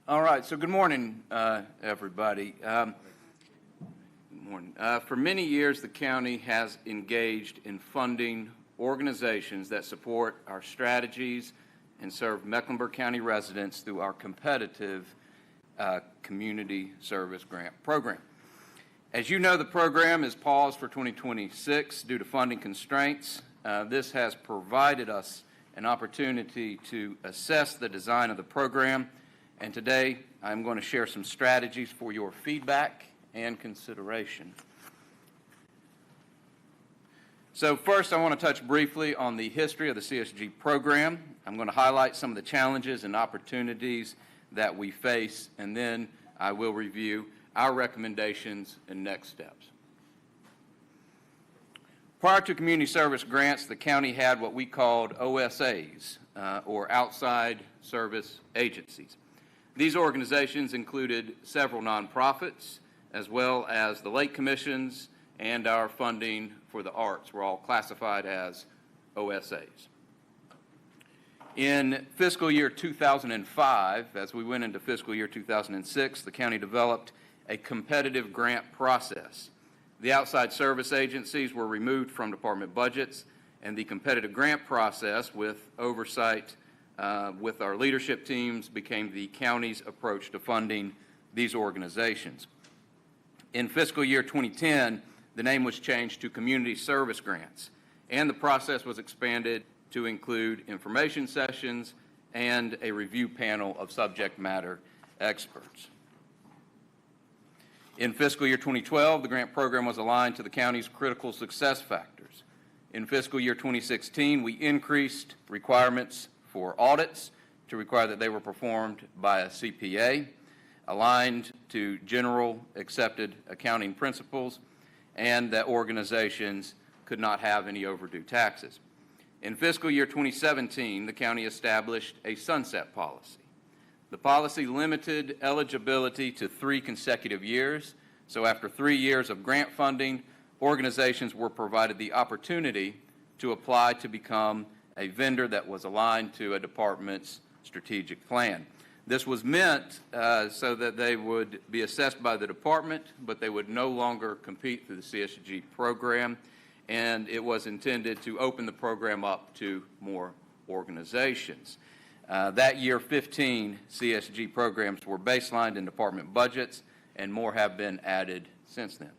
All right, so good morning, everybody. Good morning. For many years, the county has engaged in funding organizations that support our strategies and serve Mecklenburg County residents through our competitive community service grant program. As you know, the program is paused for 2026 due to funding constraints. This has provided us an opportunity to assess the design of the program, and today I'm going to share some strategies for your feedback and consideration. So first, I want to touch briefly on the history of the CSG program. I'm going to highlight some of the challenges and opportunities that we face, and then I will review our recommendations and next steps. Prior to community service grants, the county had what we called OSAs, or outside service agencies. These organizations included several nonprofits, as well as the lake commissions and our funding for the arts were all classified as OSAs. In fiscal year 2005, as we went into fiscal year 2006, the county developed a competitive grant process. The outside service agencies were removed from department budgets, and the competitive grant process with oversight with our leadership teams became the county's approach to funding these organizations. In fiscal year 2010, the name was changed to Community Service Grants, and the process was expanded to include information sessions and a review panel of subject matter experts. In fiscal year 2012, the grant program was aligned to the county's critical success factors. In fiscal year 2016, we increased requirements for audits to require that they were performed by a CPA, aligned to general accepted accounting principles, and that organizations could not have any overdue taxes. In fiscal year 2017, the county established a sunset policy. The policy limited eligibility to 3 consecutive years, so after 3 years of grant funding, organizations were provided the opportunity to apply to become a vendor that was aligned to a department's strategic plan. This was meant so that they would be assessed by the department, but they would no longer compete through the CSG program, and it was intended to open the program up to more organizations. That year, 15 CSG programs were baselined in department budgets, and more have been added since then.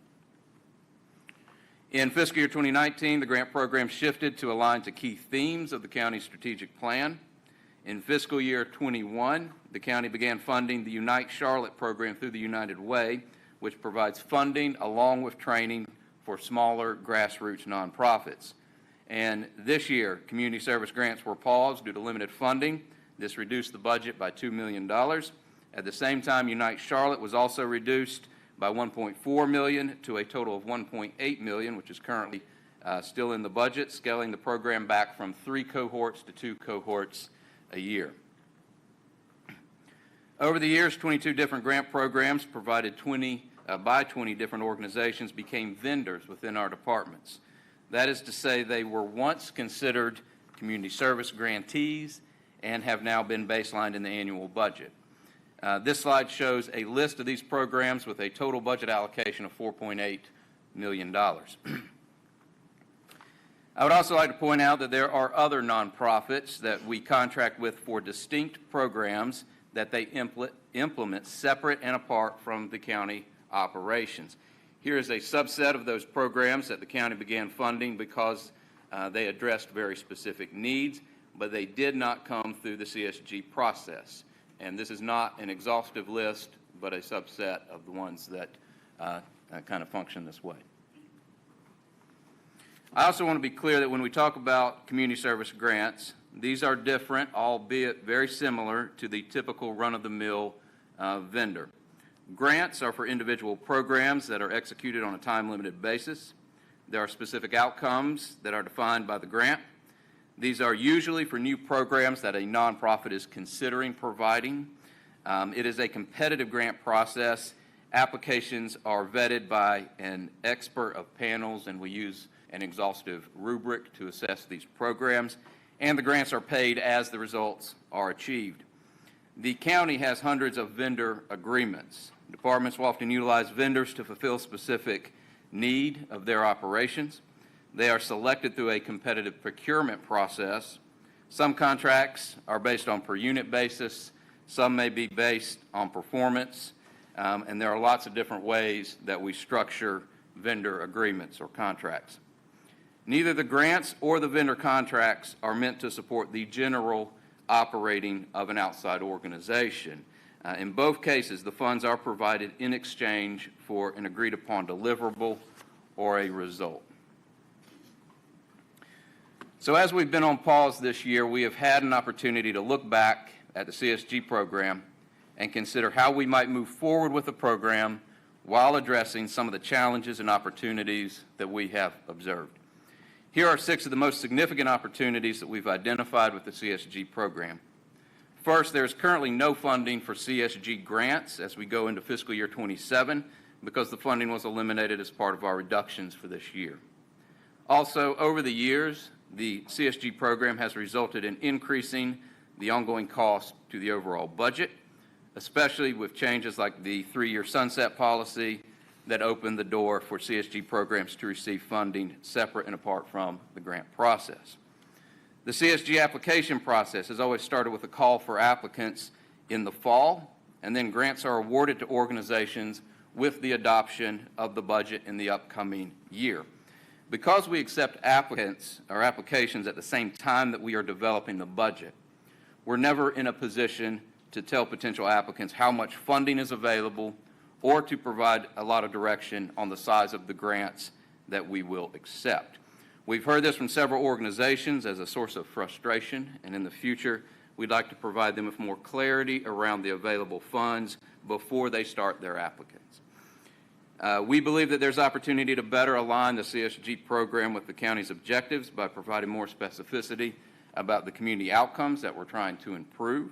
In fiscal year 2019, the grant program shifted to align to key themes of the county's strategic plan. In fiscal year 21, the county began funding the Unite Charlotte program through the United Way, which provides funding along with training for smaller grassroots nonprofits. And this year, community service grants were paused due to limited funding. This reduced the budget by $2 million. At the same time, Unite Charlotte was also reduced by $1.4 million to a total of $1.8 million, which is currently still in the budget, scaling the program back from 3 cohorts to 2 cohorts a year. Over the years, 22 different grant programs provided by 20 different organizations became vendors within our departments. That is to say, they were once considered community service grantees and have now been baselined in the annual budget. This slide shows a list of these programs with a total budget allocation of $4.8 million. I would also like to point out that there are other nonprofits that we contract with for distinct programs that they implement separate and apart from the county operations. Here is a subset of those programs that the county began funding because they addressed very specific needs, but they did not come through the CSG process. And this is not an exhaustive list, but a subset of the ones that kind of function this way. I also want to be clear that when we talk about community service grants, these are different, albeit very similar to the typical run-of-the-mill vendor. Grants are for individual programs that are executed on a time-limited basis. There are specific outcomes that are defined by the grant. These are usually for new programs that a nonprofit is considering providing. It is a competitive grant process. Applications are vetted by an expert of panels, and we use an exhaustive rubric to assess these programs. And the grants are paid as the results are achieved. The county has hundreds of vendor agreements. Departments will often utilize vendors to fulfill specific need of their operations. They are selected through a competitive procurement process. Some contracts are based on per unit basis. Some may be based on performance. And there are lots of different ways that we structure vendor agreements or contracts. Neither the grants or the vendor contracts are meant to support the general operating of an outside organization. In both cases, the funds are provided in exchange for an agreed-upon deliverable or a result. So as we've been on pause this year, we have had an opportunity to look back at the CSG program and consider how we might move forward with the program while addressing some of the challenges and opportunities that we have observed. Here are 6 of the most significant opportunities that we've identified with the CSG program. First, there is currently no funding for CSG grants as we go into fiscal year 27 because the funding was eliminated as part of our reductions for this year. Also, over the years, the CSG program has resulted in increasing the ongoing cost to the overall budget, especially with changes like the 3-year sunset policy that opened the door for CSG programs to receive funding separate and apart from the grant process. The CSG application process has always started with a call for applicants in the fall, and then grants are awarded to organizations with the adoption of the budget in the upcoming year. Because we accept applicants or applications at the same time that we are developing the budget, we're never in a position to tell potential applicants how much funding is available or to provide a lot of direction on the size of the grants that we will accept. We've heard this from several organizations as a source of frustration, and in the future, we'd like to provide them with more clarity around the available funds before they start their applicants. We believe that there's opportunity to better align the CSG program with the county's objectives by providing more specificity about the community outcomes that we're trying to improve.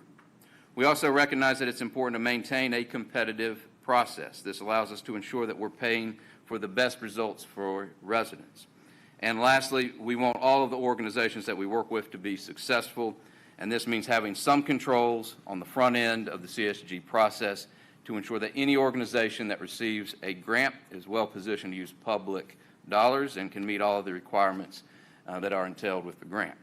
We also recognize that it's important to maintain a competitive process. This allows us to ensure that we're paying for the best results for residents. And lastly, we want all of the organizations that we work with to be successful, and this means having some controls on the front end of the CSG process to ensure that any organization that receives a grant is well positioned to use public dollars and can meet all of the requirements that are entailed with the grant.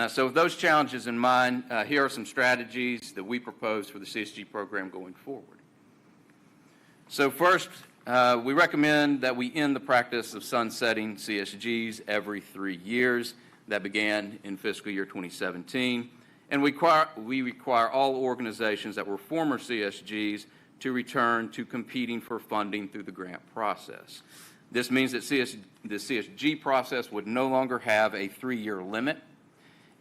So with those challenges in mind, here are some strategies that we propose for the CSG program going forward. So first, we recommend that we end the practice of sunsetting CSGs every 3 years. That began in fiscal year 2017. And we require all organizations that were former CSGs to return to competing for funding through the grant process. This means that the CSG process would no longer have a 3-year limit,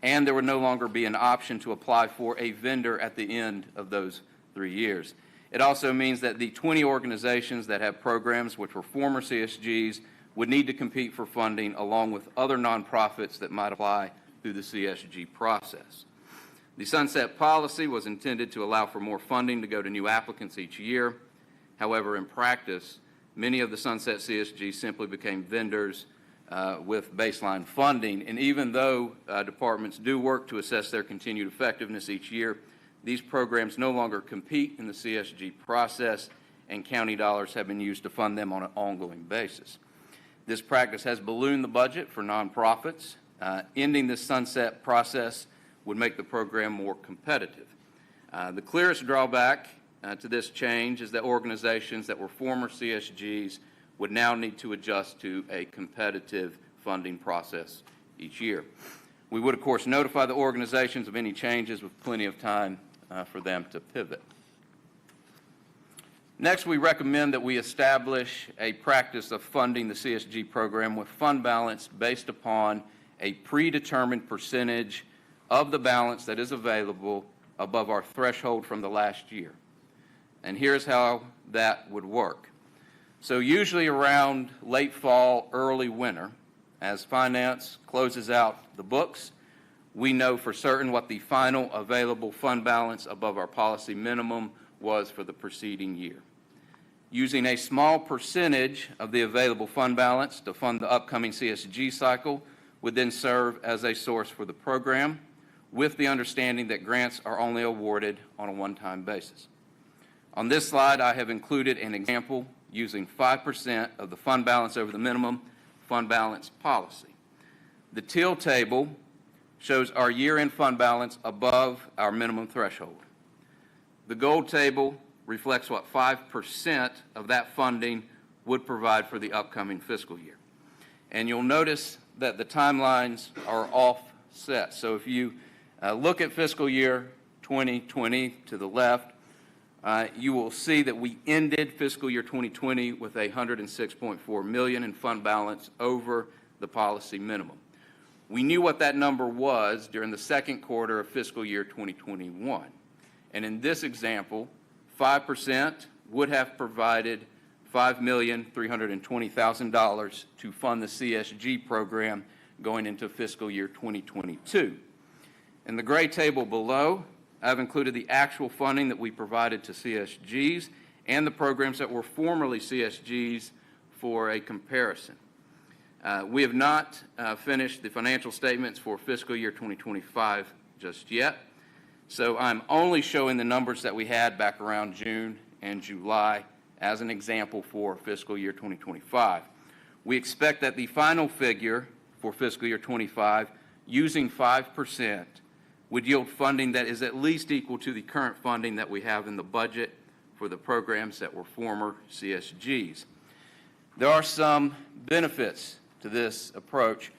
and there would no longer be an option to apply for a vendor at the end of those 3 years. It also means that the 20 organizations that have programs which were former CSGs would need to compete for funding along with other nonprofits that might apply through the CSG process. The sunset policy was intended to allow for more funding to go to new applicants each year. However, in practice, many of the sunset CSGs simply became vendors with baseline funding. And even though departments do work to assess their continued effectiveness each year, these programs no longer compete in the CSG process, and county dollars have been used to fund them on an ongoing basis. This practice has ballooned the budget for nonprofits. Ending this sunset process would make the program more competitive. The clearest drawback to this change is that organizations that were former CSGs would now need to adjust to a competitive funding process each year. We would, of course, notify the organizations of any changes with plenty of time for them to pivot. Next, we recommend that we establish a practice of funding the CSG program with fund balance based upon a predetermined percentage of the balance that is available above our threshold from the last year. And here's how that would work. So usually around late fall, early winter, as finance closes out the books, we know for certain what the final available fund balance above our policy minimum was for the preceding year. Using a small percentage of the available fund balance to fund the upcoming CSG cycle would then serve as a source for the program, with the understanding that grants are only awarded on a one-time basis. On this slide, I have included an example using 5% of the fund balance over the minimum fund balance policy. The teal table shows our year-end fund balance above our minimum threshold. The gold table reflects what 5% of that funding would provide for the upcoming fiscal year. And you'll notice that the timelines are offset. So if you look at fiscal year 2020 to the left, you will see that we ended fiscal year 2020 with $106.4 million in fund balance over the policy minimum. We knew what that number was during the second quarter of fiscal year 2021. And in this example, 5% would have provided $5,320,000 to fund the CSG program going into fiscal year 2022. In the gray table below, I've included the actual funding that we provided to CSGs and the programs that were formerly CSGs for a comparison. We have not finished the financial statements for fiscal year 2025 just yet, so I'm only showing the numbers that we had back around June and July as an example for fiscal year 2025. We expect that the final figure for fiscal year 25, using 5%, would yield funding that is at least equal to the current funding that we have in the budget for the programs that were former CSGs. There are some benefits to this approach.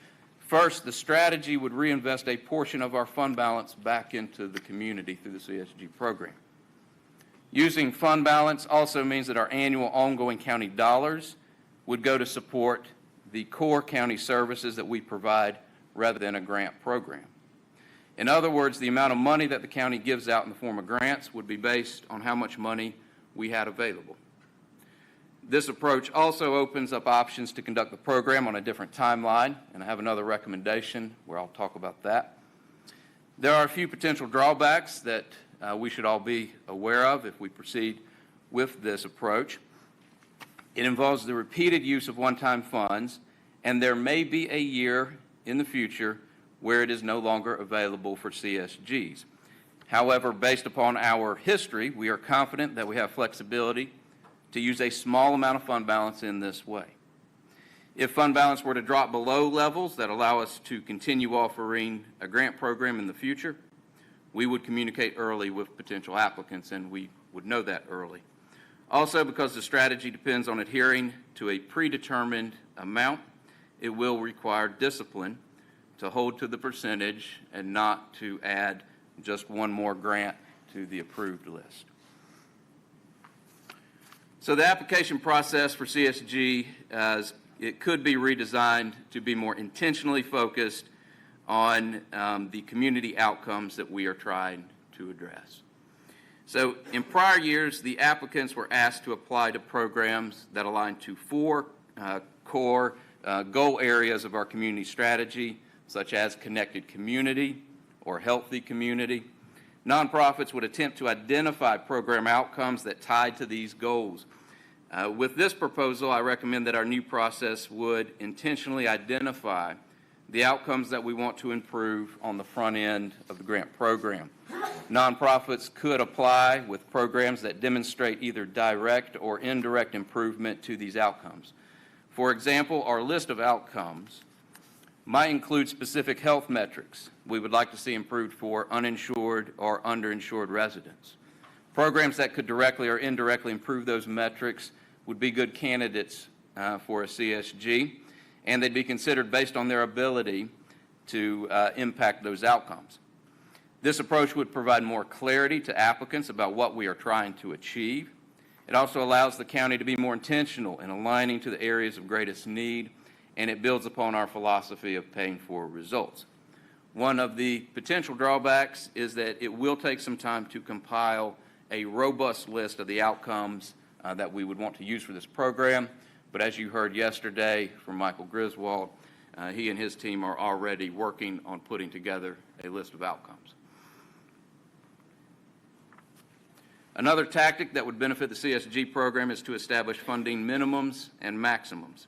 First, the strategy would reinvest a portion of our fund balance back into the community through the CSG program. Using fund balance also means that our annual ongoing county dollars would go to support the core county services that we provide rather than a grant program. In other words, the amount of money that the county gives out in the form of grants would be based on how much money we had available. This approach also opens up options to conduct the program on a different timeline, and I have another recommendation where I'll talk about that. There are a few potential drawbacks that we should all be aware of if we proceed with this approach. It involves the repeated use of one-time funds, and there may be a year in the future where it is no longer available for CSGs. However, based upon our history, we are confident that we have flexibility to use a small amount of fund balance in this way. If fund balance were to drop below levels that allow us to continue offering a grant program in the future, we would communicate early with potential applicants, and we would know that early. Also, because the strategy depends on adhering to a predetermined amount, it will require discipline to hold to the percentage and not to add just one more grant to the approved list. So the application process for CSG, it could be redesigned to be more intentionally focused on the community outcomes that we are trying to address. So in prior years, the applicants were asked to apply to programs that align to four core goal areas of our community strategy, such as connected community or healthy community. Nonprofits would attempt to identify program outcomes that tied to these goals. With this proposal, I recommend that our new process would intentionally identify the outcomes that we want to improve on the front end of the grant program. Nonprofits could apply with programs that demonstrate either direct or indirect improvement to these outcomes. For example, our list of outcomes might include specific health metrics we would like to see improved for uninsured or underinsured residents. Programs that could directly or indirectly improve those metrics would be good candidates for a CSG, and they'd be considered based on their ability to impact those outcomes. This approach would provide more clarity to applicants about what we are trying to achieve. It also allows the county to be more intentional in aligning to the areas of greatest need, and it builds upon our philosophy of paying for results. One of the potential drawbacks is that it will take some time to compile a robust list of the outcomes that we would want to use for this program. But as you heard yesterday from Michael Griswold, he and his team are already working on putting together a list of outcomes. Another tactic that would benefit the CSG program is to establish funding minimums and maximums.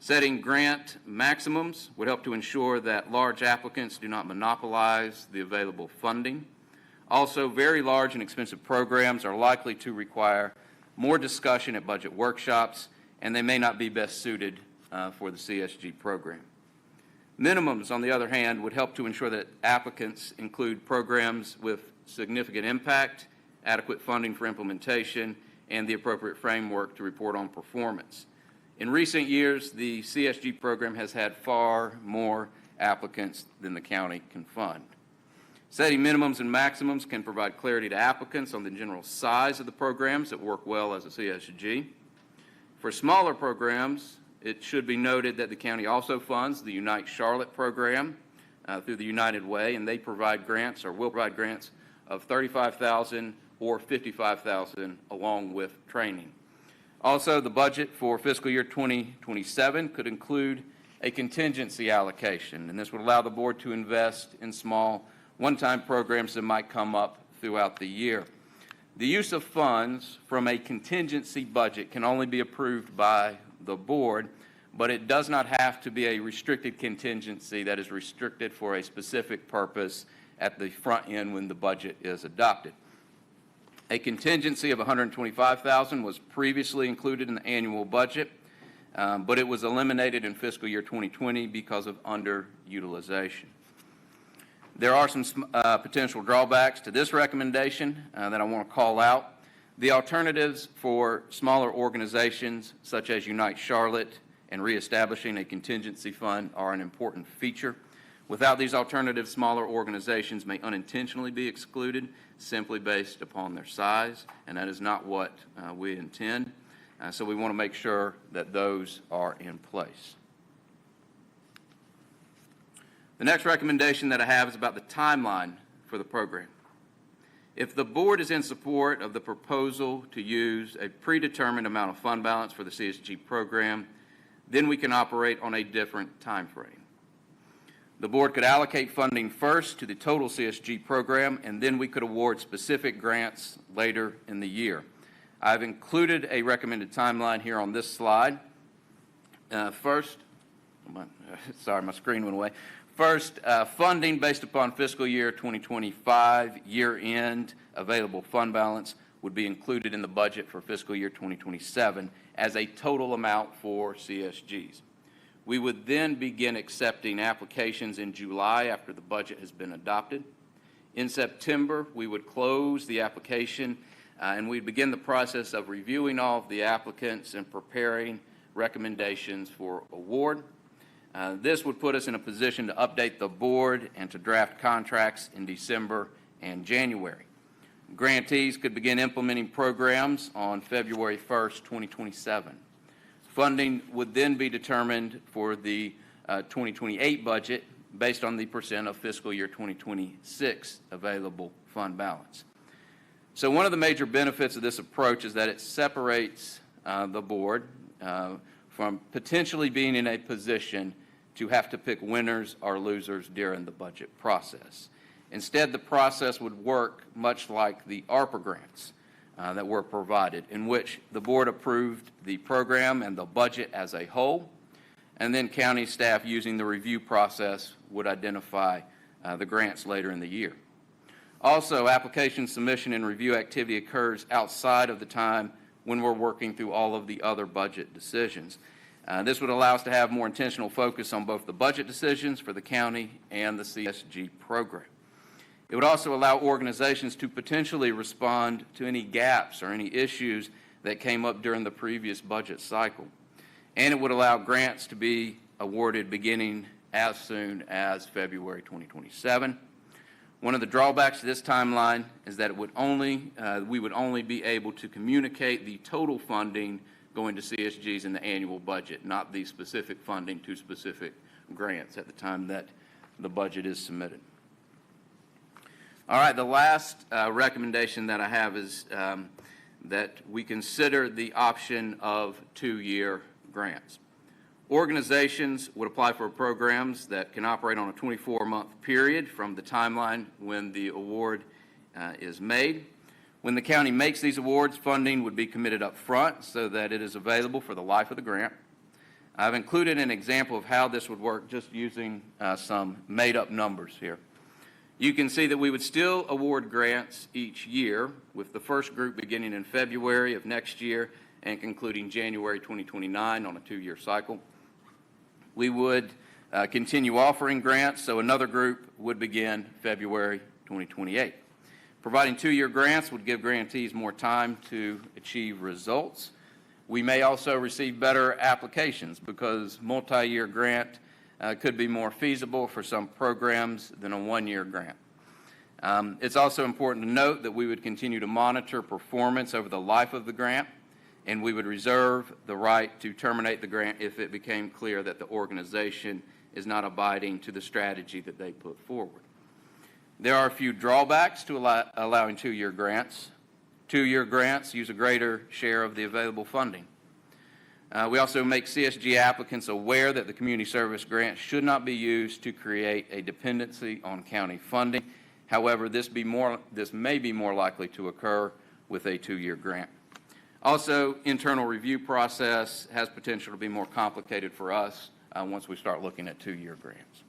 Setting grant maximums would help to ensure that large applicants do not monopolize the available funding. Also, very large and expensive programs are likely to require more discussion at budget workshops, and they may not be best suited for the CSG program. Minimums, on the other hand, would help to ensure that applicants include programs with significant impact, adequate funding for implementation, and the appropriate framework to report on performance. In recent years, the CSG program has had far more applicants than the county can fund. Setting minimums and maximums can provide clarity to applicants on the general size of the programs that work well as a CSG. For smaller programs, it should be noted that the county also funds the Unite Charlotte program through the United Way, and they provide grants or will provide grants of $35,000 or $55,000 along with training. Also, the budget for fiscal year 2027 could include a contingency allocation, and this would allow the board to invest in small one-time programs that might come up throughout the year. The use of funds from a contingency budget can only be approved by the board, but it does not have to be a restricted contingency that is restricted for a specific purpose at the front end when the budget is adopted. A contingency of $125,000 was previously included in the annual budget, but it was eliminated in fiscal year 2020 because of underutilization. There are some potential drawbacks to this recommendation that I want to call out. The alternatives for smaller organizations such as Unite Charlotte and reestablishing a contingency fund are an important feature. Without these alternatives, smaller organizations may unintentionally be excluded simply based upon their size, and that is not what we intend. So we want to make sure that those are in place. The next recommendation that I have is about the timeline for the program. If the board is in support of the proposal to use a predetermined amount of fund balance for the CSG program, then we can operate on a different time frame. The board could allocate funding first to the total CSG program, and then we could award specific grants later in the year. I've included a recommended timeline here on this slide. First, my screen went away. First, funding based upon fiscal year 2025 year-end available fund balance would be included in the budget for fiscal year 2027 as a total amount for CSGs. We would then begin accepting applications in July after the budget has been adopted. In September, we would close the application and we'd begin the process of reviewing all of the applicants and preparing recommendations for award. This would put us in a position to update the board and to draft contracts in December and January. Grantees could begin implementing programs on February 1st, 2027. Funding would then be determined for the 2028 budget based on the percent of fiscal year 2026 available fund balance. So one of the major benefits of this approach is that it separates the board from potentially being in a position to have to pick winners or losers during the budget process. Instead, the process would work much like the ARPA grants that were provided, in which the board approved the program and the budget as a whole, and then county staff using the review process would identify the grants later in the year. Also, application submission and review activity occurs outside of the time when we're working through all of the other budget decisions. This would allow us to have more intentional focus on both the budget decisions for the county and the CSG program. It would also allow organizations to potentially respond to any gaps or any issues that came up during the previous budget cycle. And it would allow grants to be awarded beginning as soon as February 2027. One of the drawbacks to this timeline is that we would only be able to communicate the total funding going to CSGs in the annual budget, not the specific funding to specific grants at the time that the budget is submitted. All right, the last recommendation that I have is that we consider the option of 2-year grants. Organizations would apply for programs that can operate on a 24-month period from the timeline when the award is made. When the county makes these awards, funding would be committed up front so that it is available for the life of the grant. I've included an example of how this would work just using some made-up numbers here. You can see that we would still award grants each year, with the first group beginning in February of next year and concluding January 2029 on a 2-year cycle. We would continue offering grants, so another group would begin February 2028. Providing 2-year grants would give grantees more time to achieve results. We may also receive better applications because multi-year grant could be more feasible for some programs than a 1-year grant. It's also important to note that we would continue to monitor performance over the life of the grant, and we would reserve the right to terminate the grant if it became clear that the organization is not abiding to the strategy that they put forward. There are a few drawbacks to allowing 2-year grants. 2-year grants use a greater share of the available funding. We also make CSG applicants aware that the community service grant should not be used to create a dependency on county funding. However, this may be more likely to occur with a 2-year grant. Also, internal review process has potential to be more complicated for us once we start looking at 2-year grants.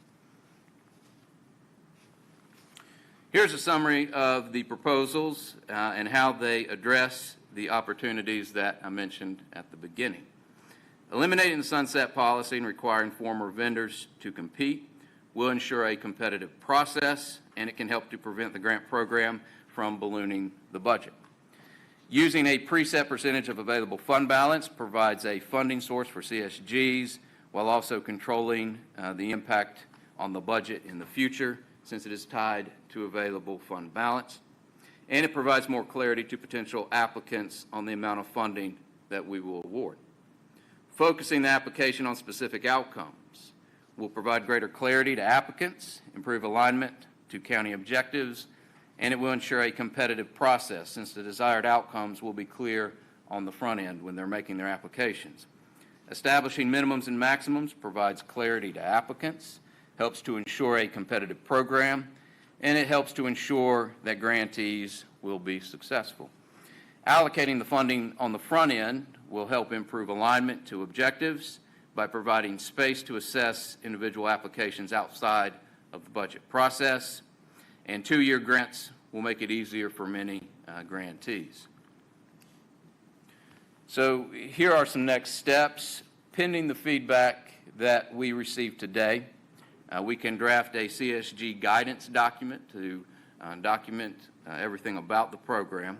Here's a summary of the proposals and how they address the opportunities that I mentioned at the beginning. Eliminating the sunset policy and requiring former vendors to compete will ensure a competitive process, and it can help to prevent the grant program from ballooning the budget. Using a preset percentage of available fund balance provides a funding source for CSGs while also controlling the impact on the budget in the future, since it is tied to available fund balance. And it provides more clarity to potential applicants on the amount of funding that we will award. Focusing the application on specific outcomes will provide greater clarity to applicants, improve alignment to county objectives, and it will ensure a competitive process, since the desired outcomes will be clear on the front end when they're making their applications. Establishing minimums and maximums provides clarity to applicants, helps to ensure a competitive program, and it helps to ensure that grantees will be successful. Allocating the funding on the front end will help improve alignment to objectives by providing space to assess individual applications outside of the budget process, and 2-year grants will make it easier for many grantees. So here are some next steps. Pending the feedback that we received today, we can draft a CSG guidance document to document everything about the program.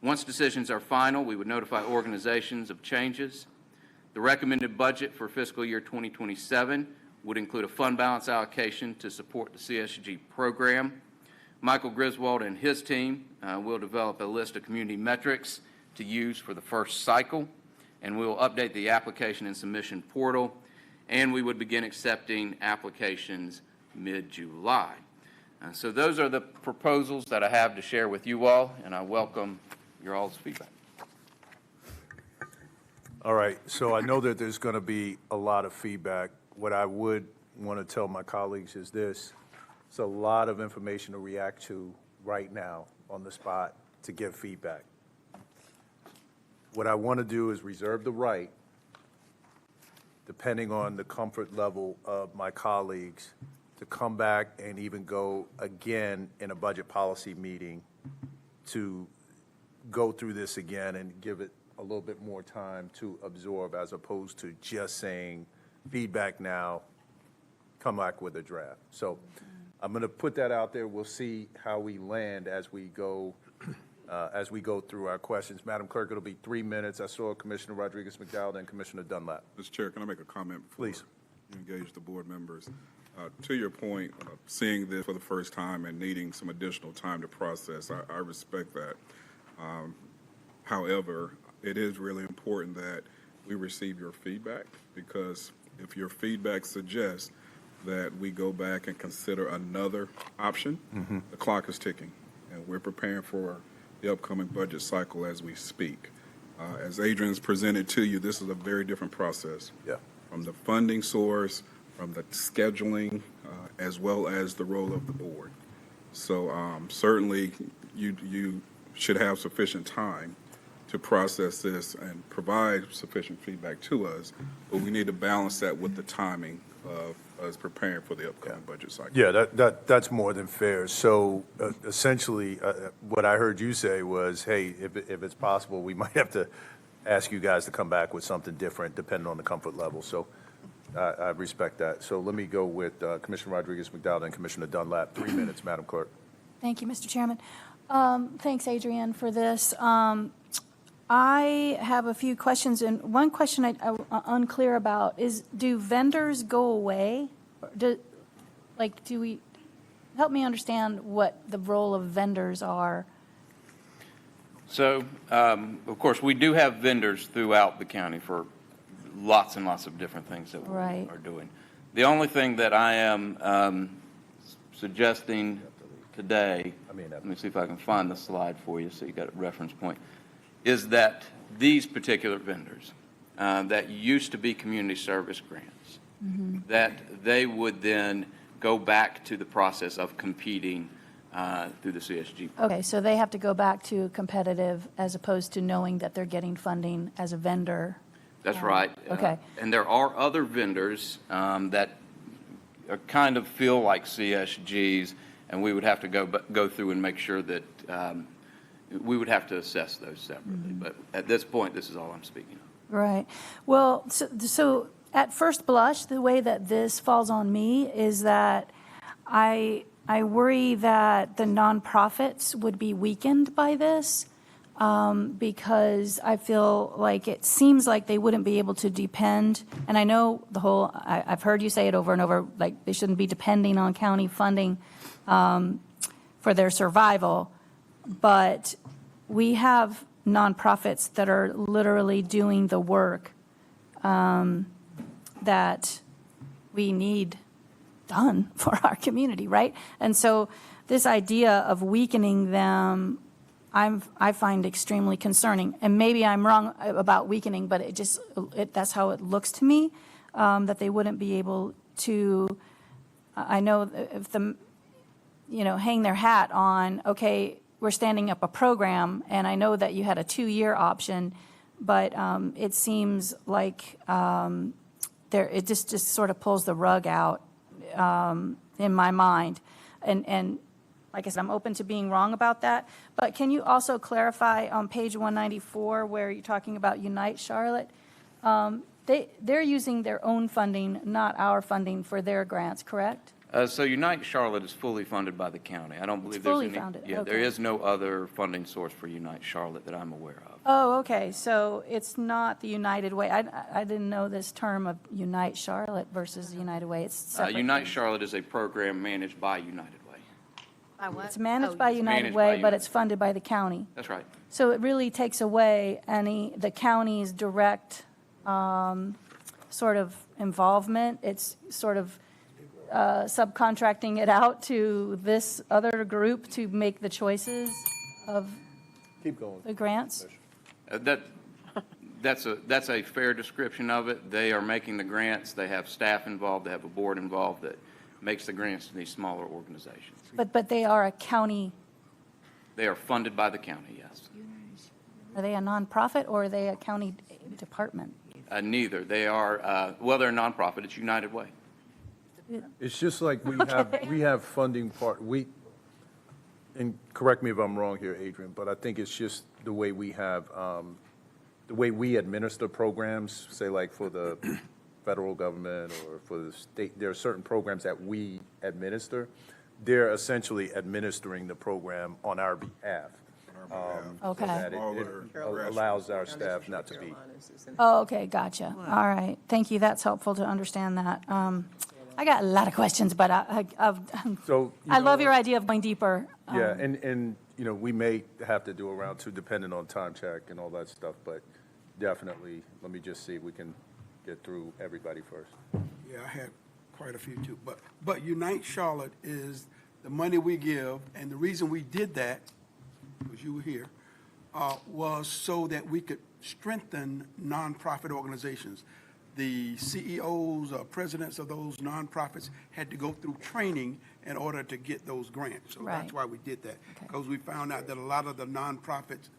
Once decisions are final, we would notify organizations of changes. The recommended budget for fiscal year 2027 would include a fund balance allocation to support the CSG program. Michael Griswold and his team will develop a list of community metrics to use for the first cycle, and we will update the application and submission portal, and we would begin accepting applications mid-July. So those are the proposals that I have to share with you all, and I welcome your all's feedback. All right, so I know that there's going to be a lot of feedback. What I would want to tell my colleagues is this: it's a lot of information to react to right now on the spot to give feedback. What I want to do is reserve the right, depending on the comfort level of my colleagues, to come back and even go again in a budget policy meeting to go through this again and give it a little bit more time to absorb, as opposed to just saying feedback now, come back with a draft. So I'm going to put that out there. We'll see how we land as we go through our questions. Madam Clerk, it'll be 3 minutes. I saw Commissioner Rodriguez-McDowell and Commissioner Dunlap. Mr. Chair, can I make a comment before Please. you engage the board members? To your point, seeing this for the first time and needing some additional time to process, I respect that. However, it is really important that we receive your feedback, because if your feedback suggests that we go back and consider another option, the clock is ticking, and we're preparing for the upcoming budget cycle as we speak. As Adrian's presented to you, this is a very different process. Yeah. From the funding source, from the scheduling, as well as the role of the board. So certainly you should have sufficient time to process this and provide sufficient feedback to us, but we need to balance that with the timing of us preparing for the upcoming budget cycle. Yeah, that's more than fair. So essentially, what I heard you say was, hey, if it's possible, we might have to ask you guys to come back with something different depending on the comfort level. So I respect that. So let me go with Commissioner Rodriguez-McDowell and Commissioner Dunlap. 3 minutes, Madam Clerk. Thank you, Mr. Chairman. Thanks, Adrian, for this. I have a few questions, and one question I'm unclear about is, do vendors go away? Do we, help me understand what the role of vendors are? So, of course, we do have vendors throughout the county for lots and lots of different things that we Right. are doing. The only thing that I am suggesting today, let me see if I can find the slide for you so you got a reference point, is that these particular vendors that used to be community service grants, that they would then go back to the process of competing through the CSG program. Okay, so they have to go back to competitive as opposed to knowing that they're getting funding as a vendor. That's right. Okay. And there are other vendors that kind of feel like CSGs, and we would have to go through and make sure that we would have to assess those separately. But at this point, this is all I'm speaking of. Right. Well, so at first blush, the way that this falls on me is that I worry that the nonprofits would be weakened by this because I feel like it seems like they wouldn't be able to depend. And I know I've heard you say it over and over, like they shouldn't be depending on county funding for their survival. But we have nonprofits that are literally doing the work that we need done for our community, right? And so this idea of weakening them, I find extremely concerning. And maybe I'm wrong about weakening, but that's how it looks to me, that they wouldn't be able to, I know if hang their hat on, okay, we're standing up a program, and I know that you had a 2-year option, but it seems like it just sort of pulls the rug out in my mind. And like I said, I'm open to being wrong about that. But can you also clarify on page 194 where you're talking about Unite Charlotte? They're using their own funding, not our funding, for their grants, correct? So Unite Charlotte is fully funded by the county. I don't believe It's fully there's any. funded, Yeah, okay. there is no other funding source for Unite Charlotte that I'm aware of. Oh, okay, so it's not the United Way. I didn't know this term of Unite Charlotte versus the United Way. It's separate. Unite Charlotte is a program managed by United Way. By what? It's managed Oh, by yes. United managed Way, by but United. it's funded by the county. That's right. So it really takes away the county's direct sort of involvement. It's sort of subcontracting it out to this other group to make the choices of Keep going. the grants. That's a fair description of it. They are making the grants. They have staff involved. They have a board involved that makes the grants to these smaller organizations. But they are a county, They are funded by the county, yes. are they a nonprofit or are they a county department? Neither. They are, they're a nonprofit. It's United Way. It's just like we have funding and correct me if I'm wrong here, Adrian, but I think it's just the way we have, the way we administer programs, say like for the federal government or for the state, there are certain programs that we administer. They're essentially administering the program on our behalf. Okay. So that it allows our staff not to be. Oh, okay, gotcha. All right, thank you, that's helpful to understand that. I got a lot of questions, but So, I love your idea of going deeper. Yeah, and we may have to do a round 2 depending on time check and all that stuff, but definitely, let me just see if we can get through everybody first. Yeah, I had quite a few too. But Unite Charlotte is the money we give, and the reason we did that, because you were here, was so that we could strengthen nonprofit organizations. The CEOs or presidents of those nonprofits had to go through training in order to get those grants. So Right. that's why we did that. Okay. Because we found out that a lot of the nonprofits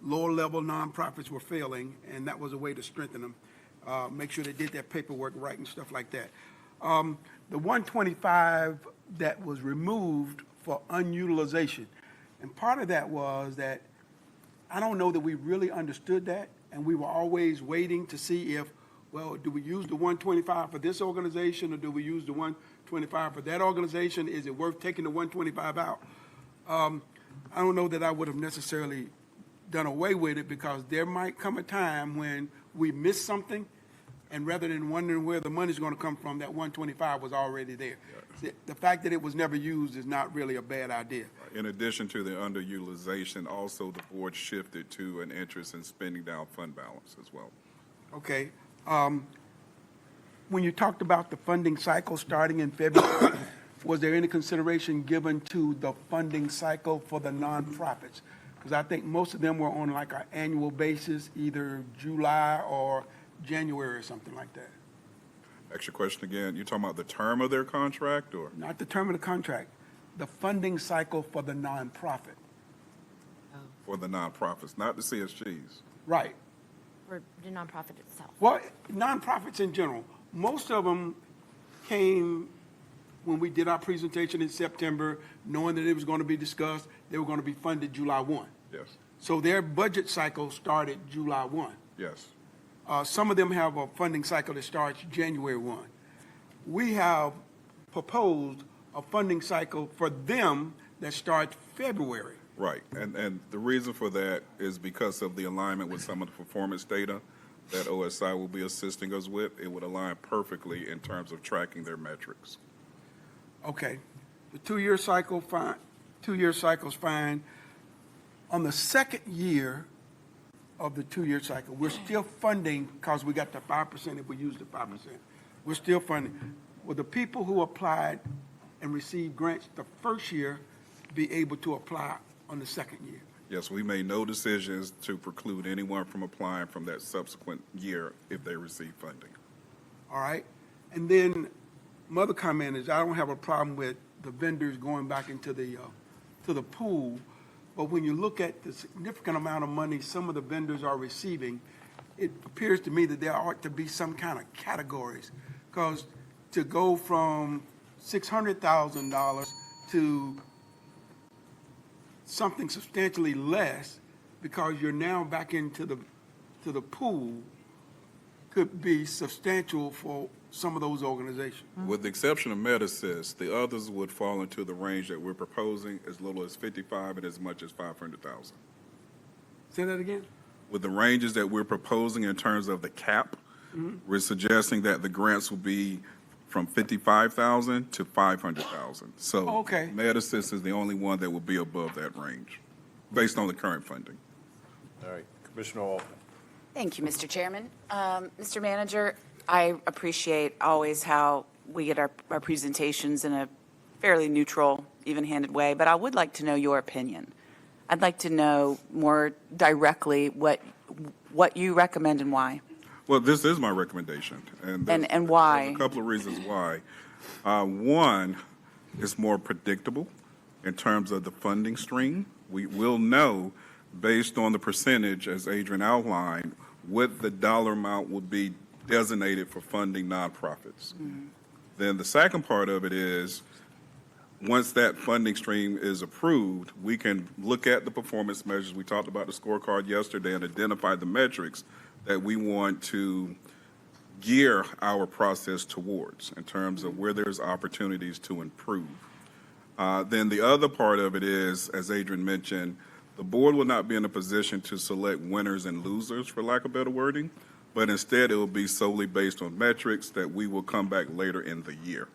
lower-level nonprofits were failing, and that was a way to strengthen them, make sure they did their paperwork right and stuff like that. The 125 that was removed for unutilization, and part of that was that I don't know that we really understood that, and we were always waiting to see if, well, do we use the 125 for this organization, or do we use the 125 for that organization? Is it worth taking the 125 out? I don't know that I would have necessarily done away with it, because there might come a time when we miss something, and rather than wondering where the money's going to come from, that 125 was already there. The fact that it was never used is not really a bad idea. In addition to the underutilization, also the board shifted to an interest in spending down fund balance as well. Okay. When you talked about the funding cycle starting in February, was there any consideration given to the funding cycle for the nonprofits? Because I think most of them were on like an annual basis, either July or January or something like that. Extra question again, you're talking about the term of their contract, or? Not the term of the contract, the funding cycle for the nonprofit. For the nonprofits, not the CSGs. Right. For the nonprofit itself. Well, nonprofits in general, most of them came when we did our presentation in September, knowing that it was going to be discussed, they were going to be funded July 1. Yes, So their budget cycle started July 1. yes. Some of them have a funding cycle that starts January 1. We have proposed a funding cycle for them that starts February. Right, and the reason for that is because of the alignment with some of the performance data that OSI will be assisting us with. It would align perfectly in terms of tracking their metrics. Okay, the 2-year cycle, fine. 2-year cycle's fine. On the second year of the 2-year cycle, we're still funding, because we got the 5% if we use the 5%. We're still funding. Will the people who applied and received grants the first year be able to apply on the second year? Yes, we made no decisions to preclude anyone from applying from that subsequent year if they receive funding. All right? And then my other comment is I don't have a problem with the vendors going back into the pool, but when you look at the significant amount of money some of the vendors are receiving, it appears to me that there ought to be some kind of categories, because to go from $600,000 to something substantially less because you're now back into the pool could be substantial for some of those organizations. With the exception of MedAssist, the others would fall into the range that we're proposing, as little as 55 and as much as 500,000. Say that again? With the ranges that we're proposing in terms of the cap, we're suggesting that the grants will be from 55,000 to 500,000. So Okay. MedAssist is the only one that will be above that range, based on the current funding. All right, Commissioner Altman. Thank you, Mr. Chairman. Mr. Manager, I appreciate always how we get our presentations in a fairly neutral, even-handed way, but I would like to know your opinion. I'd like to know more directly what you recommend and why. Well, this is my recommendation. And why? There's a couple of reasons why. One, it's more predictable in terms of the funding stream. We will know, based on the percentage, as Adrian outlined, what the dollar amount will be designated for funding nonprofits. Then the second part of it is, once that funding stream is approved, we can look at the performance measures. We talked about the scorecard yesterday and identify the metrics that we want to gear our process towards in terms of where there's opportunities to improve. Then the other part of it is, as Adrian mentioned, the board will not be in a position to select winners and losers, for lack of better wording, but instead it will be solely based on metrics that we will come back later in the year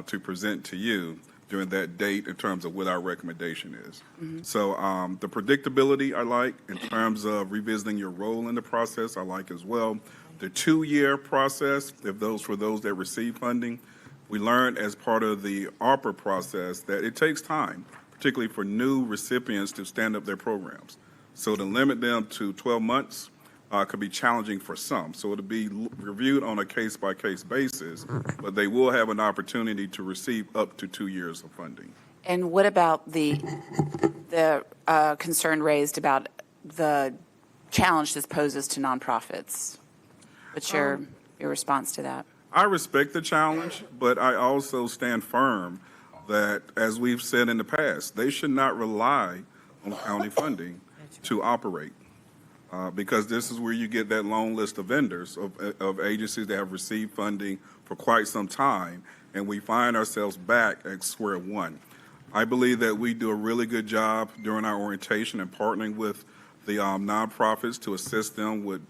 to present to you during that date in terms of what our recommendation is. So the predictability I like in terms of revisiting your role in the process, I like as well. The 2-year process, for those that receive funding, we learned as part of the ARPA process that it takes time, particularly for new recipients, to stand up their programs. So to limit them to 12 months could be challenging for some. So it'll be reviewed on a case-by-case basis, but they will have an opportunity to receive up to 2 years of funding. And what about the concern raised about the challenge this poses to nonprofits. What's your response to that? I respect the challenge, but I also stand firm that, as we've said in the past, they should not rely on county funding to operate. Because this is where you get that long list of vendors, of agencies that have received funding for quite some time, and we find ourselves back at square one. I believe that we do a really good job during our orientation and partnering with the nonprofits to assist them with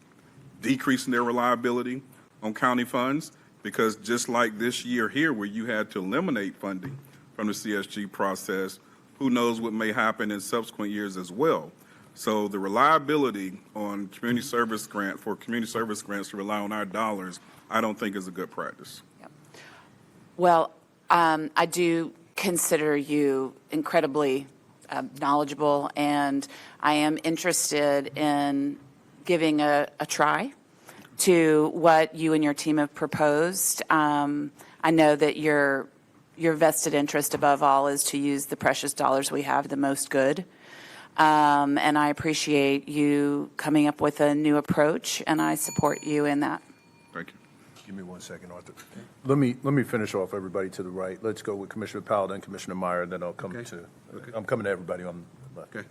decreasing their reliability on county funds, because just like this year here where you had to eliminate funding from the CSG process, who knows what may happen in subsequent years as well. So the reliability on community service grants to rely on our dollars, I don't think is a good practice. Well, I do consider you incredibly knowledgeable, and I am interested in giving a try to what you and your team have proposed. I know that your vested interest above all is to use the precious dollars we have the most good. And I appreciate you coming up with a new approach, and I support you in that. Thank you. Give me 1 second, Arthur. Let me finish off everybody to the right. Let's go with Commissioner Powell, then Commissioner Meyer, then I'll come I'm coming to everybody on the left. Okay.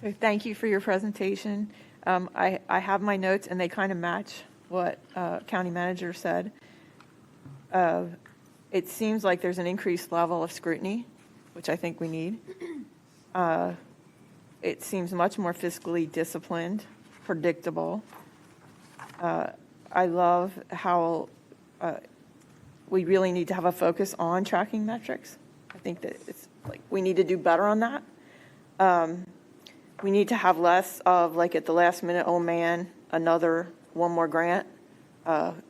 So thank you for your presentation. I have my notes, and they kind of match what County Manager said. It seems like there's an increased level of scrutiny, which I think we need. It seems much more fiscally disciplined, predictable. I love how we really need to have a focus on tracking metrics. I think that it's like we need to do better on that. We need to have less of like at the last minute, oh man, one more grant.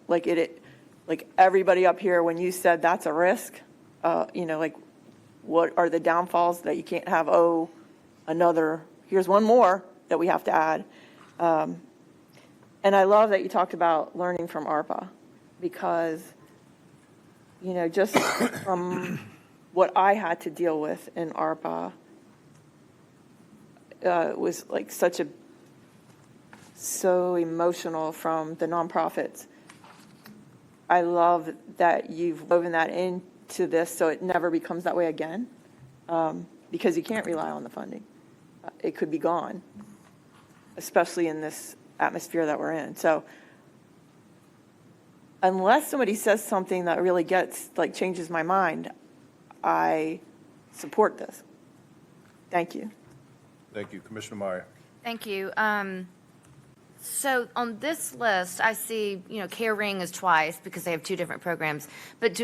Like everybody up here, when you said that's a risk, like what are the downfalls that you can't have, here's one more that we have to add. And I love that you talked about learning from ARPA, because, just from what I had to deal with in ARPA, was like so emotional from the nonprofits. I love that you've woven that into this so it never becomes that way again, because you can't rely on the funding. It could be gone, especially in this atmosphere that we're in. So unless somebody says something that really changes my mind, I support this. Thank you. Thank you. Commissioner Meyer. Thank you. So on this list, I see, Care Ring is twice because they have two different programs. But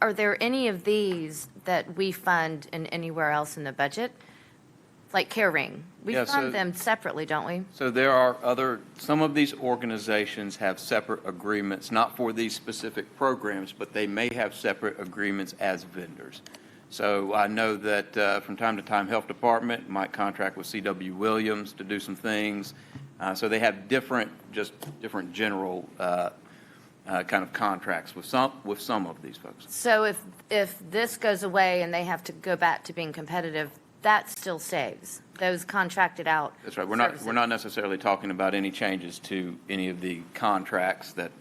are there any of these that we fund in anywhere else in the budget? Like Care Ring, we fund them separately, don't we? So there are some of these organizations have separate agreements, not for these specific programs, but they may have separate agreements as vendors. So I know that from time to time, Health Department might contract with C.W. Williams to do some things. So they have different general kind of contracts with some of these folks. So if this goes away and they have to go back to being competitive, that still stays, those contracted out. That's right. We're not necessarily talking about any changes to any of the contracts that.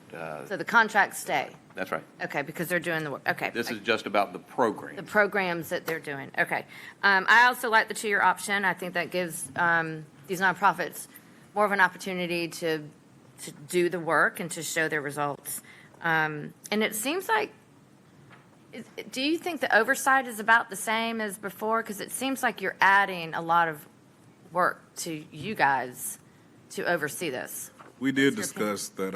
So the contracts stay? That's right. Okay, because they're doing the work. Okay. This is just about the program. The programs that they're doing. Okay. I also like the 2-year option. I think that gives these nonprofits more of an opportunity to do the work and to show their results. And it seems like, do you think the oversight is about the same as before? Because it seems like you're adding a lot of work to you guys to oversee this. We did discuss that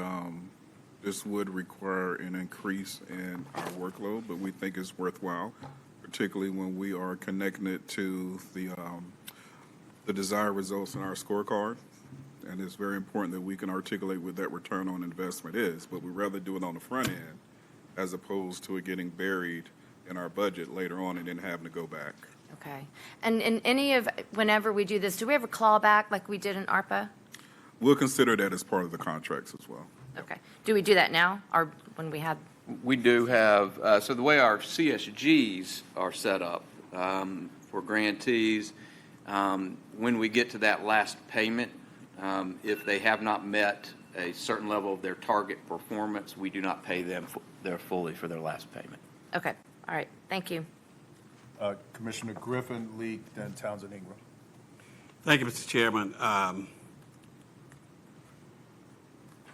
this would require an increase in our workload, but we think it's worthwhile, particularly when we are connecting it to the desired results in our scorecard. And it's very important that we can articulate what that return on investment is, but we'd rather do it on the front end as opposed to it getting buried in our budget later on and then having to go back. Okay. And in whenever we do this, do we ever claw back like we did in ARPA? We'll consider that as part of the contracts as well. Okay. Do we do that now or when we had? We do have, so the way our CSGs are set up for grantees, When we get to that last payment, if they have not met a certain level of their target performance, we do not pay them fully for their last payment. Okay, all right, thank you. Commissioner Griffin, Leak, then Townsend Ingram. Thank you, Mr. Chairman.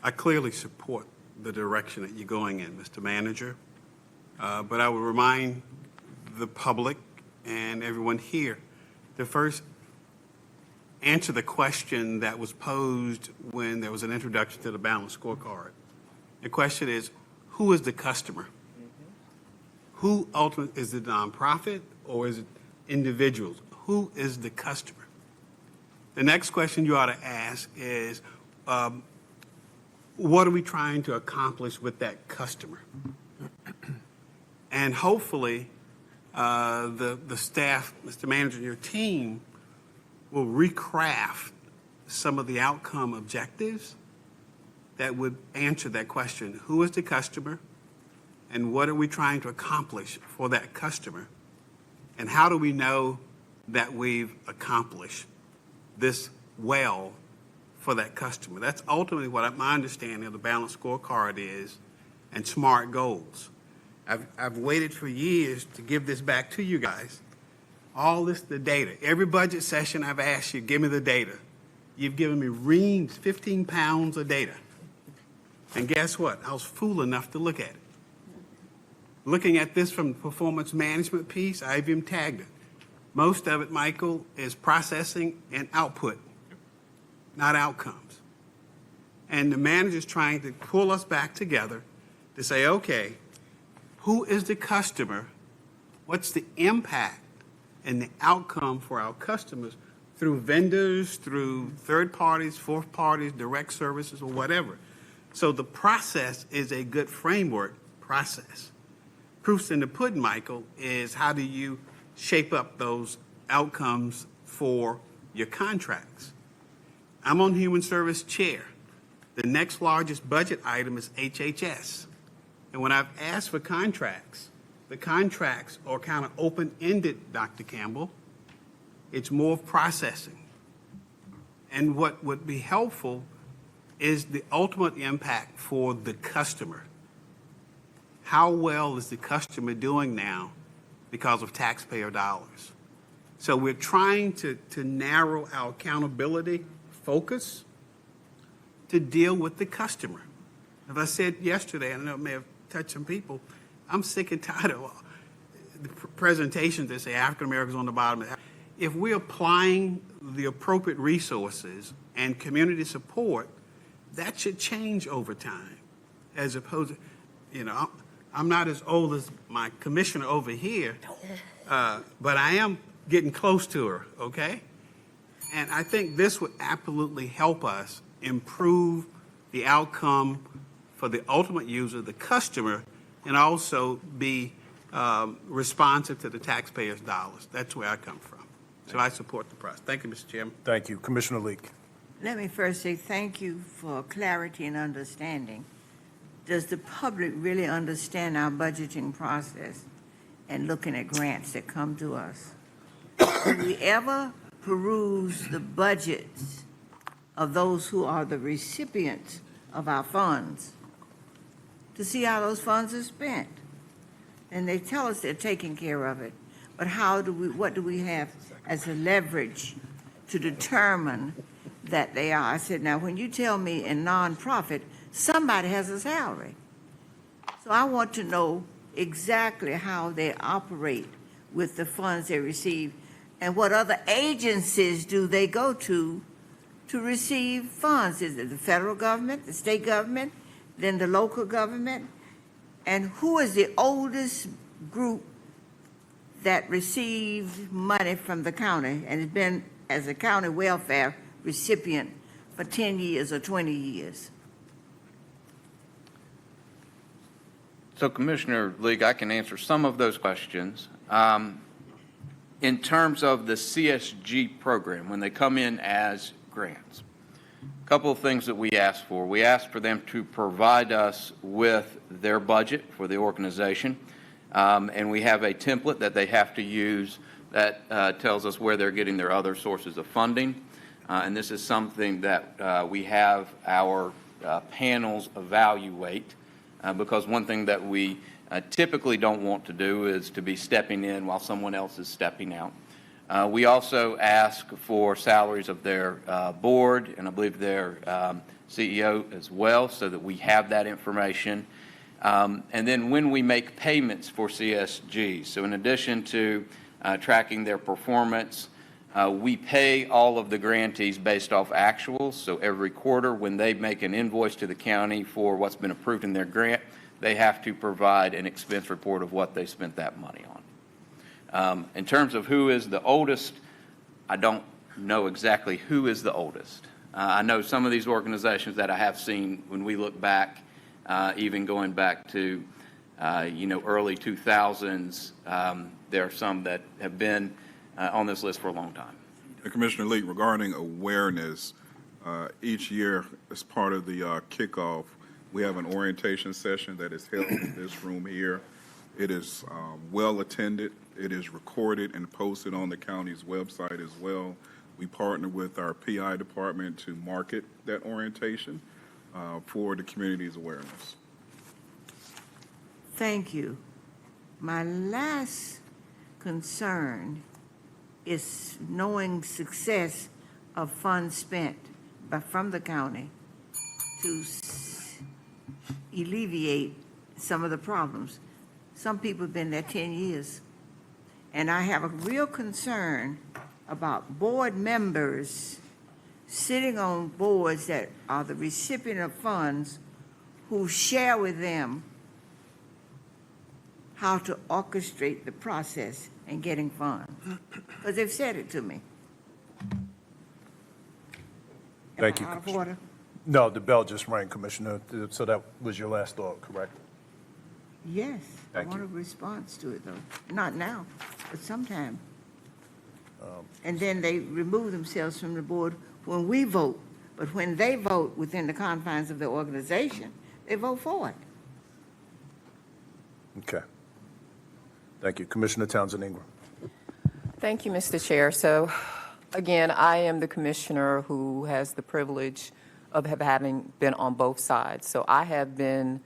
I clearly support the direction that you're going in, Mr. Manager, but I would remind the public and everyone here to first answer the question that was posed when there was an introduction to the balanced scorecard. The question is, who is the customer? Who ultimately, is it nonprofit or is it individuals? Who is the customer? The next question you ought to ask is, what are we trying to accomplish with that customer? And hopefully, the staff, Mr. Manager, and your team will recraft some of the outcome objectives that would answer that question. Who is the customer? And what are we trying to accomplish for that customer? And how do we know that we've accomplished this well for that customer? That's ultimately what my understanding of the balanced scorecard is, and SMART goals. I've waited for years to give this back to you guys. All this, the data. Every budget session I've asked you, give me the data. You've given me reams, 15 pounds of data. And guess what? I was fool enough to look at it. Looking at this from the performance management piece, I've even tagged it. Most of it, Michael, is processing and output, not outcomes. And the manager's trying to pull us back together to say, okay, who is the customer? What's the impact and the outcome for our customers through vendors, through third parties, fourth parties, direct services, or whatever? So the process is a good framework process. Proofs in the pudding, Michael, is how do you shape up those outcomes for your contracts? I'm on Human Service Chair. The next largest budget item is HHS. And when I've asked for contracts, the contracts are kind of open-ended, Dr. Campbell. It's more processing. And what would be helpful is the ultimate impact for the customer. How well is the customer doing now because of taxpayer dollars? So we're trying to narrow our accountability focus to deal with the customer. As I said yesterday, and I know it may have touched some people, I'm sick and tired of the presentations that say African Americans on the bottom. If we're applying the appropriate resources and community support, that should change over time, as opposed to, I'm not as old as my commissioner over here, but I am getting close to her, okay? And I think this would absolutely help us improve the outcome for the ultimate user, the customer, and also be responsive to the taxpayers' dollars. That's where I come from. So I support the process. Thank you, Mr. Chairman. Thank you. Commissioner Leak. Let me first say thank you for clarity and understanding. Does the public really understand our budgeting process and looking at grants that come to us? Do we ever peruse the budgets of those who are the recipients of our funds to see how those funds are spent? And they tell us they're taking care of it, but what do we have as a leverage to determine that they are? I said, now, when you tell me in nonprofit, somebody has a salary. So I want to know exactly how they operate with the funds they receive and what other agencies do they go to receive funds. Is it the federal government, the state government, then the local government? And who is the oldest group that received money from the county and has been as a county welfare recipient for 10 years or 20 years? So Commissioner League, I can answer some of those questions. In terms of the CSG program, when they come in as grants, a couple of things that we ask for. We ask for them to provide us with their budget for the organization, and we have a template that they have to use that tells us where they're getting their other sources of funding. And this is something that we have our panels evaluate, because one thing that we typically don't want to do is to be stepping in while someone else is stepping out. We also ask for salaries of their board, and I believe their CEO as well, so that we have that information. And then when we make payments for CSG, so in addition to tracking their performance, we pay all of the grantees based off actuals. So every quarter, when they make an invoice to the county for what's been approved in their grant, they have to provide an expense report of what they spent that money on. In terms of who is the oldest, I don't know exactly who is the oldest. I know some of these organizations that I have seen, when we look back, even going back to, early 2000s, there are some that have been on this list for a long time. Commissioner Lee, regarding awareness, each year as part of the kickoff, we have an orientation session that is held in this room here. It is well attended. It is recorded and posted on the county's website as well. We partner with our PI department to market that orientation for the community's awareness. Thank you. My last concern is knowing success of funds spent from the county to alleviate some of the problems. Some people have been there 10 years. And I have a real concern about board members sitting on boards that are the recipient of funds who share with them how to orchestrate the process in getting funds. Because they've said it to me. Thank Am you, I out of Commissioner. order? No, the bell just rang, Commissioner, so that was your last thought, correct? Yes, Thank I want you. a response to it, though. Not now, but sometime. And then they remove themselves from the board when we vote. But when they vote within the confines of the organization, they vote for it. Okay. Thank you. Commissioner Townsend Ingram. Thank you, Mr. Chair. So, again, I am the commissioner who has the privilege of having been on both sides. So I have been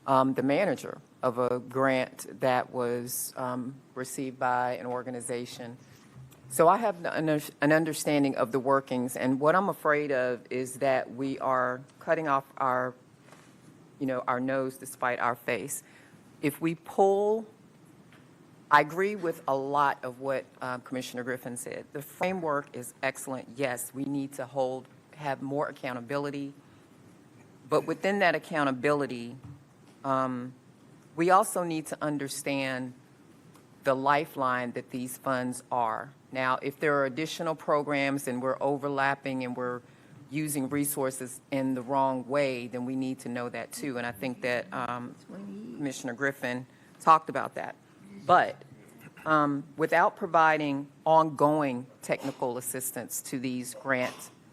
the manager of a grant that was received by an organization. So I have an understanding of the workings, and what I'm afraid of is that we are cutting off our nose despite our face. If we pull, I agree with a lot of what Commissioner Griffin said. The framework is excellent. Yes, we need to have more accountability, but within that accountability, we also need to understand the lifeline that these funds are. Now, if there are additional programs and we're overlapping and we're using resources in the wrong way, then we need to know that too. And I think that Commissioner Griffin talked about that. But without providing ongoing technical assistance to these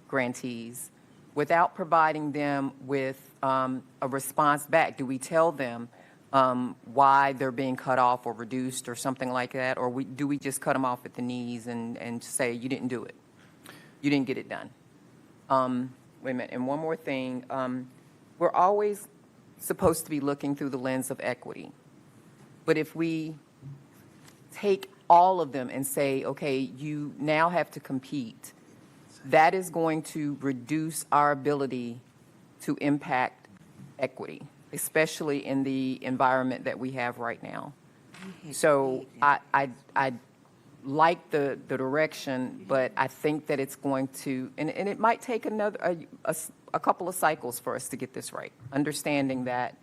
grantees, without providing them with a response back, do we tell them why they're being cut off or reduced or something like that? Or do we just cut them off at the knees and say, you didn't do it? You didn't get it done. Wait a minute, and one more thing. We're always supposed to be looking through the lens of equity. But if we take all of them and say, okay, you now have to compete, that is going to reduce our ability to impact equity, especially in the environment that we have right now. So I like the direction, but I think that it's going to, and it might take a couple of cycles for us to get this right, understanding that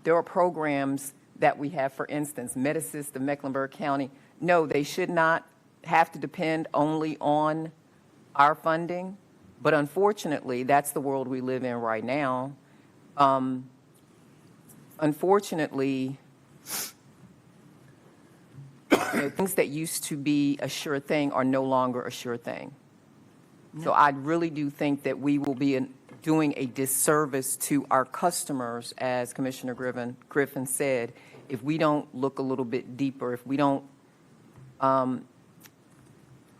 there are programs that we have, for instance, Medicist of Mecklenburg County. No, they should not have to depend only on our funding, but unfortunately, that's the world we live in right now. Unfortunately, things that used to be a sure thing are no longer a sure thing. So I really do think that we will be doing a disservice to our customers, as Commissioner Griffin said, if we don't look a little bit deeper, if we don't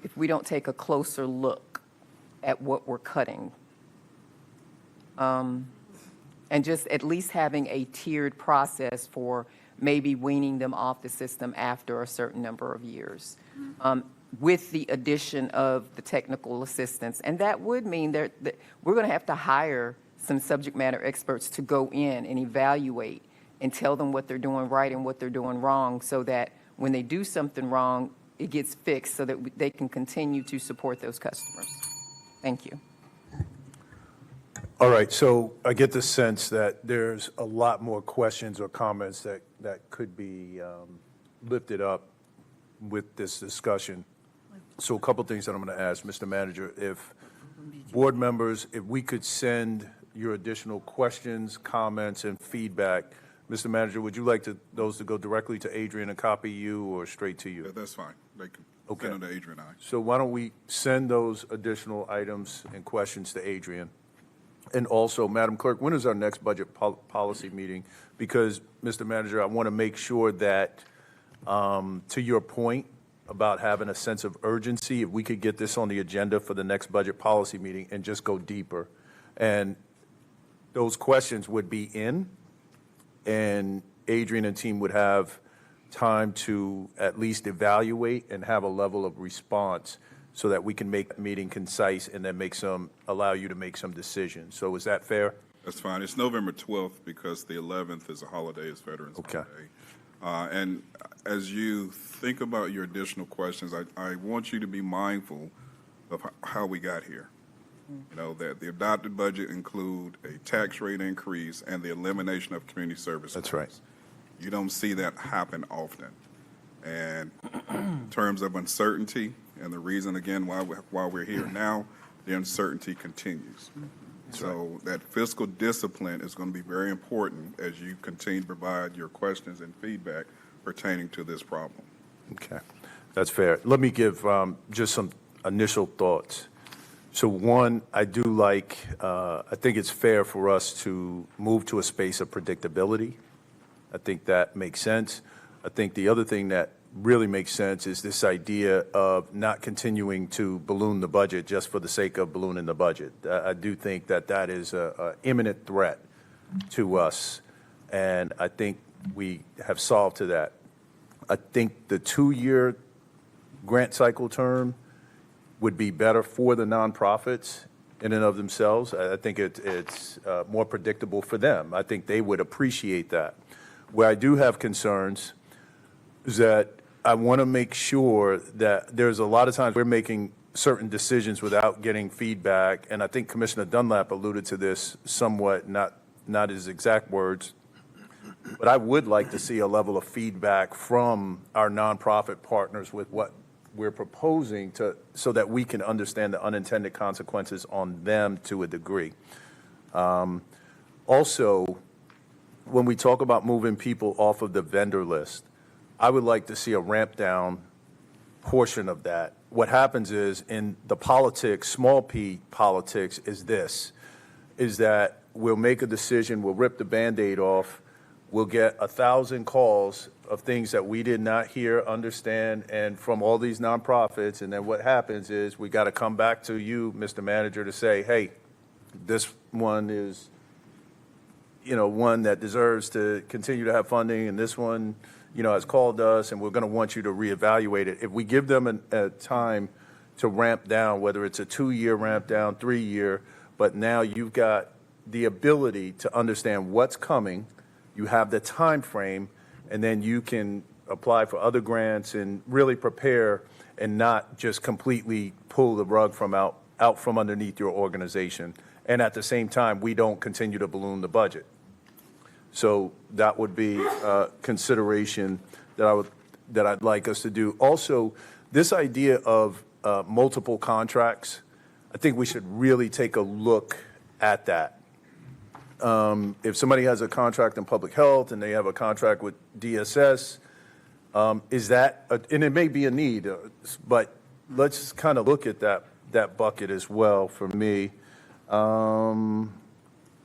if we don't take a closer look at what we're cutting. And just at least having a tiered process for maybe weaning them off the system after a certain number of years, with the addition of the technical assistance. And that would mean that we're going to have to hire some subject matter experts to go in and evaluate and tell them what they're doing right and what they're doing wrong, so that when they do something wrong, it gets fixed so that they can continue to support those customers. Thank you. All right, so I get the sense that there's a lot more questions or comments that could be lifted up with this discussion. So a couple things that I'm going to ask, Mr. Manager, if board members, if we could send your additional questions, comments, and feedback. Mr. Manager, would you like those to go directly to Adrian and copy you, or straight to you? Yeah, that's fine. They can Okay. send them to Adrian and I. So why don't we send those additional items and questions to Adrian? And also, Madam Clerk, when is our next budget policy meeting? Because, Mr. Manager, I want to make sure that, to your point about having a sense of urgency, if we could get this on the agenda for the next budget policy meeting and just go deeper. And those questions would be in, and Adrian and team would have time to at least evaluate and have a level of response so that we can make the meeting concise and then allow you to make some decisions. So is that fair? That's fine. It's November 12th because the 11th is a holiday, it's Veterans Okay. Holiday. And as you think about your additional questions, I want you to be mindful of how we got here. You know, that the adopted budget include a tax rate increase and the elimination of community service. That's right. fees. You don't see that happen often. And in terms of uncertainty, and the reason, again, why we're here now, the uncertainty continues. So that fiscal discipline is going to be very important as you continue to provide your questions and feedback pertaining to this problem. Okay, that's fair. Let me give just some initial thoughts. So one, I do like, I think it's fair for us to move to a space of predictability. I think that makes sense. I think the other thing that really makes sense is this idea of not continuing to balloon the budget just for the sake of ballooning the budget. I do think that that is an imminent threat to us, and I think we have solved to that. I think the 2-year grant cycle term would be better for the nonprofits in and of themselves. I think it's more predictable for them. I think they would appreciate that. Where I do have concerns is that I want to make sure that there's a lot of times we're making certain decisions without getting feedback, and I think Commissioner Dunlap alluded to this somewhat, not his exact words, but I would like to see a level of feedback from our nonprofit partners with what we're proposing so that we can understand the unintended consequences on them to a degree. Also, when we talk about moving people off of the vendor list, I would like to see a ramp down portion of that. What happens is in the politics, small p politics is that we'll make a decision, we'll rip the Band-Aid off, we'll get 1,000 calls of things that we did not hear, understand, and from all these nonprofits, and then what happens is we got to come back to you, Mr. Manager, to say, hey, this one is, one that deserves to continue to have funding, and this one, has called us, and we're going to want you to reevaluate it. If we give them a time to ramp down, whether it's a 2-year ramp down, 3-year, but now you've got the ability to understand what's coming, you have the time frame, and then you can apply for other grants and really prepare and not just completely pull the rug out from underneath your organization. And at the same time, we don't continue to balloon the budget. So that would be a consideration that I'd like us to do. Also, this idea of multiple contracts, I think we should really take a look at that. If somebody has a contract in public health and they have a contract with DSS, is that, and it may be a need, but let's kind of look at that bucket as well for me.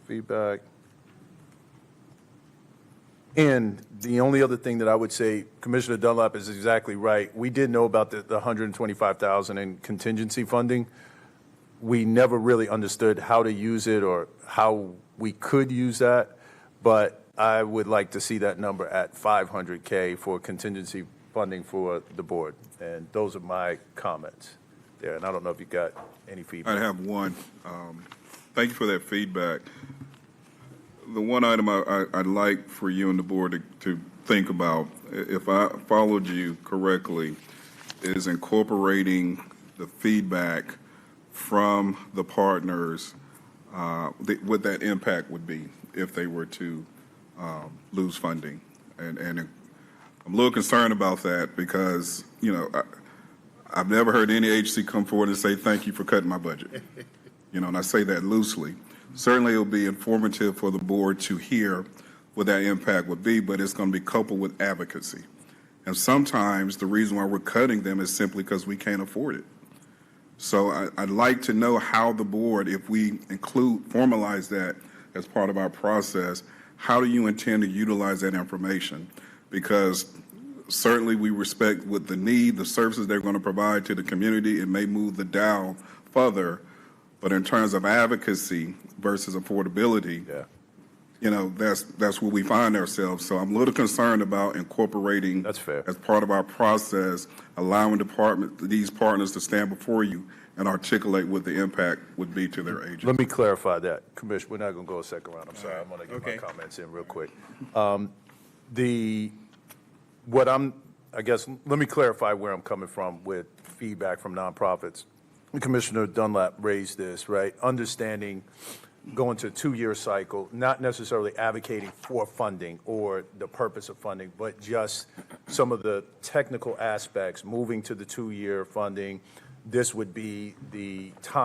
Feedback. And the only other thing that I would say, Commissioner Dunlap is exactly right. We did know about the 125,000 in contingency funding. We never really understood how to use it or how we could use that, but I would like to see that number at 500K for contingency funding for the board. And those are my comments there, and I don't know if you got any feedback. I have one. Thank you for that feedback. The one item I'd like for you and the board to think about, if I followed you correctly, is incorporating the feedback from the partners, what that impact would be if they were to lose funding. And I'm a little concerned about that because, you know, I've never heard any agency come forward and say, thank you for cutting my budget. You know, and I say that loosely. Certainly it'll be informative for the board to hear what that impact would be, but it's going to be coupled with advocacy. And sometimes the reason why we're cutting them is simply because we can't afford it. So I'd like to know how the board, if we formalize that as part of our process, how do you intend to utilize that information? Because certainly we respect what the need, the services they're going to provide to the community. It may move the dial further, but in terms of advocacy versus affordability, Yeah. you know, that's where we find ourselves. So I'm a little concerned about incorporating, That's fair, as part of our process, allowing these partners to stand before you and articulate what the impact would be to their agents. Let me clarify that, Commissioner. We're not going to go a second round. I'm sorry. I'm going to get my comments in real quick. I guess, let me clarify where I'm coming from with feedback from nonprofits. Commissioner Dunlap raised this, right? Understanding going to a 2-year cycle, not necessarily advocating for funding or the purpose of funding, but just some of the technical aspects, moving to the 2-year funding. This would be the time